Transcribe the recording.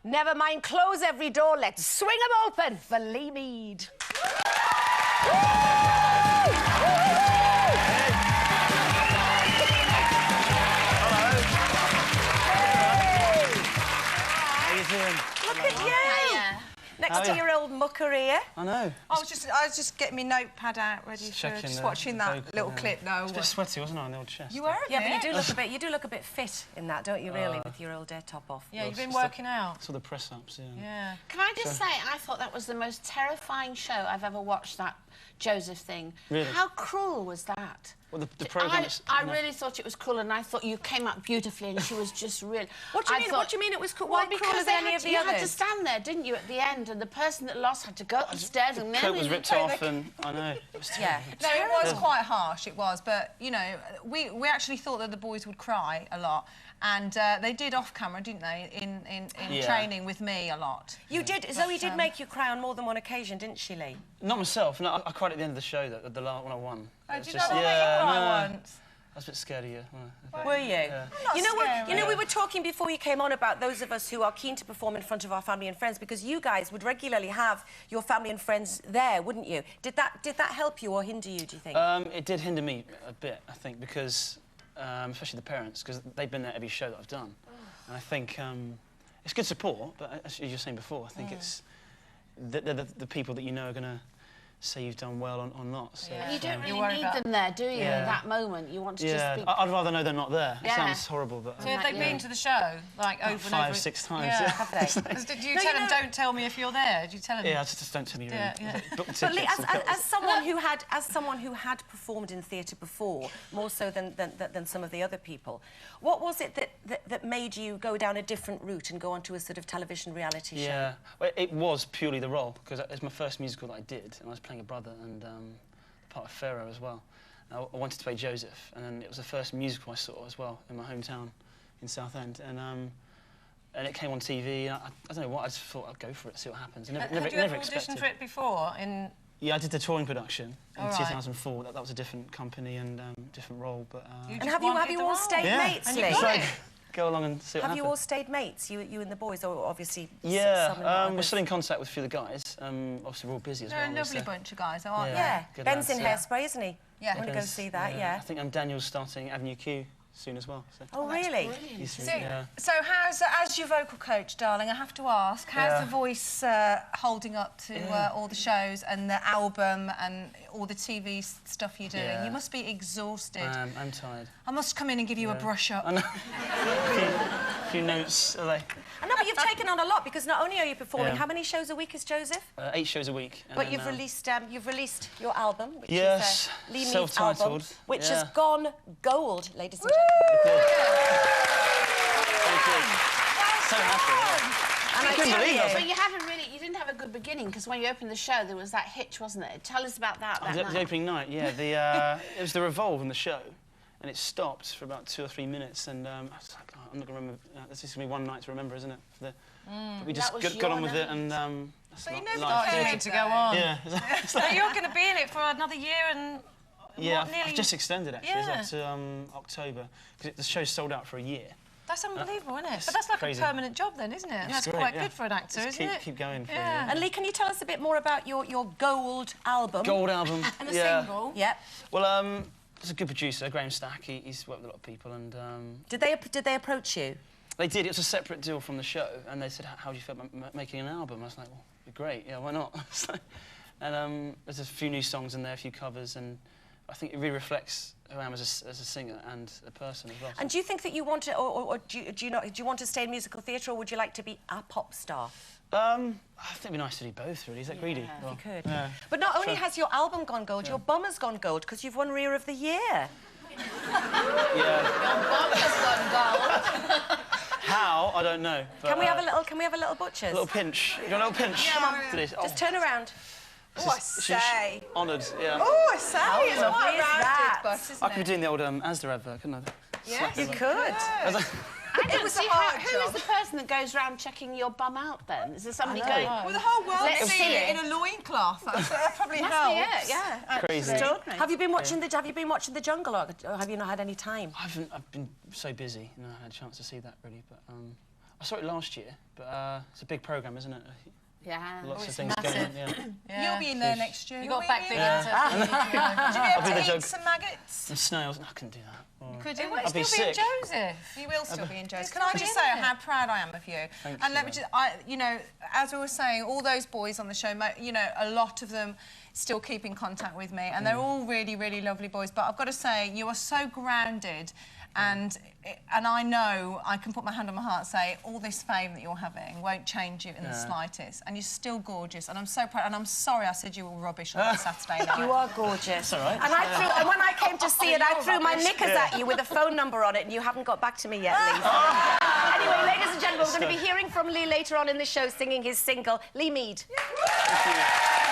Never mind, close every door. Let's swing them open for Lee Mead. Look at you! Next to your old mucker here. I know. I was just getting my notepad out, ready for just watching that little clip now. It's a bit sweaty, wasn't I, on the old chest? You were? Yeah, but you do look a bit fit in that, don't you? Really, with your old top off. Yeah, you've been working out. Saw the press ups. Yeah. Can I just say, I thought that was the most terrifying show I've ever watched. That Joseph thing. Really? How cruel was that? Well, the programme. I really thought it was cruel, and I thought you came out beautifully, and she was just really. What do you mean? What do you mean it was cruel? Why crueler than any of the you others? had to stand there, didn't you, at the end, and the person that lost had to go upstairs and. The coat was ripped off, and I know. It was yeah. No, it was quite harsh. It was, but you know, we actually thought that the boys would cry a lot, and they did off camera, didn't they? In training with me a lot. You did. Zoe did make you cry on more than one occasion, didn't she, Lee? Not myself. No, I cried at the end of the show. The last when I won. Oh, did you not make you cry once? I was a bit scared of you. Were you? Yeah. You know, we were talking before you came on about those of us who are keen to perform in front of our family and friends, because you guys would regularly have your family and friends there, wouldn't you? Did that help you or hinder you, do you think? It did hinder me a bit, I think, because especially the parents, because they've been there every show that I've done, and I think it's good support, but as you were saying before, I think it's the people that you know are going to say you've done well or not. So, you don't really need them there, do you? At that moment, you want to just be. I'd rather know they're not there. It sounds horrible, but. So have they been to the show, like over and over? 5, 6 times. Yeah, have they? Do you tell them, don't tell me if you're there? Do you tell them? Yeah, just don't tell me you're in. Book the But Lee, tickets as someone who had performed in theatre before, more so than some of the other people, what was it that made you go down a different route and go onto a sort of television reality show? Yeah, well, it was purely the role, because it was my first musical that I did, and I was playing a brother and part of Pharaoh as well. I wanted to play Joseph, and then it was the first musical I saw as well in my hometown in Southend, and it came on TV. And I don't know what, I just thought I'd go for it, see what happens. Had you ever auditioned for it before? Yeah, I did the touring production in 2004. That was a different company and different role, but. And have you all stayed mates, Lee? Go along and see what happens. Have you all stayed mates, you and the boys, or obviously? Yeah, we're still in contact with a few of the guys. Obviously, we're all busy as well. They're a lovely bunch of guys, aren't they? Yeah, Ben's in Hairspray, isn't he? Yeah. I want to go see that, yeah. I think Daniel's starting Avenue Q soon as well. So. Oh, really? So how's, as your vocal coach, darling, I have to ask, how's the voice holding up to all the shows and the album and all the TV stuff you're doing? You must be exhausted. I'm tired. I must come in and give you a brush up. I know. a few notes, are they? I know, but you've taken on a lot, because not only are you performing, how many shows a week is Joseph? 8 shows a week. But you've released your album, which is Lee Mead's self-titled, album, which has gone gold, ladies and gentlemen. So happy. And I couldn't believe But you didn't have a good beginning, because when you opened the show, there was that hitch, wasn't there? Tell us about that night. The opening night, yeah. it was the revolve in the show, and it stopped for about 2 or 3 minutes, and I was like, oh, I'm not going to remember. This is going to be one night to remember, isn't it? But we just got on with it, and so you never thought you needed to go on. Yeah. So you're going to be in it for another year and... Yeah, I've just extended, actually, up to October, because the show's sold out for a year. That's unbelievable, isn't it? But that's like a permanent job then, isn't it? That's quite good for an actor, isn't it? Keep going for a year. And Lee, can you tell us a bit more about your gold album? Gold album. And the single. Yep. Well, there's a good producer, Graham Stack. He's worked with a lot of people, and... Did they approach you? They did. It was a separate deal from the show, and they said, how do you feel about making an album? I was like, well, it'd be great, yeah, why not? And there's a few new songs in there, a few covers, and I think it really reflects who I am as a singer and a person as well. And do you think that you want to, or do you want to stay in musical theatre, or would you like to be a pop star? I think it'd be nice to do both, really. Is that greedy? If you could. Yeah. But not only has your album gone gold, your bum has gone gold, because you've won Rear of the Year. Yeah. Your bum has gone gold. How? I don't know. But, Can we have a little Butchers? A little pinch. You want a little pinch? Come on. Just turn around. Oh, I say. Honoured, yeah. Oh, I say. It's lovely quite is that? rounded, isn't I could be doing the old Asda advert, couldn't I? Yes, you could. It was who is the person that goes round checking your bum out then? Is there somebody going... Well, the whole world Let's seeing see it it. in a loincloth. That probably Must helps. be it, yeah. Crazy. Extraordinary. Have you been watching the Jungle, or have you not had any time? I've been so busy, I haven't had a chance to see that really. But I saw it last year, but it's a big programme, isn't it? Yeah. Lots of things going on. Yeah. You'll be in there next year. You got back big Would you be able to joke. eat some maggots? And snails. No, I couldn't do that. Oh. Could you? I'd be still be in sick. Joseph. You will still be in Joseph. Can still I be just in say there. how proud I am of you? Thank And you, let me just, you know, as we were saying, all those boys on the show, you know, a lot of them still keep in contact with me, and they're all really, really lovely boys. But I've got to say, you are so grounded. And I know, I can put my hand on my heart and say, all this fame that you're having won't change you in the slightest. And you're still gorgeous. And I'm so proud. And I'm sorry I said you were rubbish on that Saturday night. You are gorgeous. That's all right. And when I came to see it, I threw my knickers at you with a phone number on it, and you haven't got back to me yet, Lee. Anyway, ladies and gentlemen, we're going to be hearing from Lee later on in the show singing his single, Lee Mead. Thank you.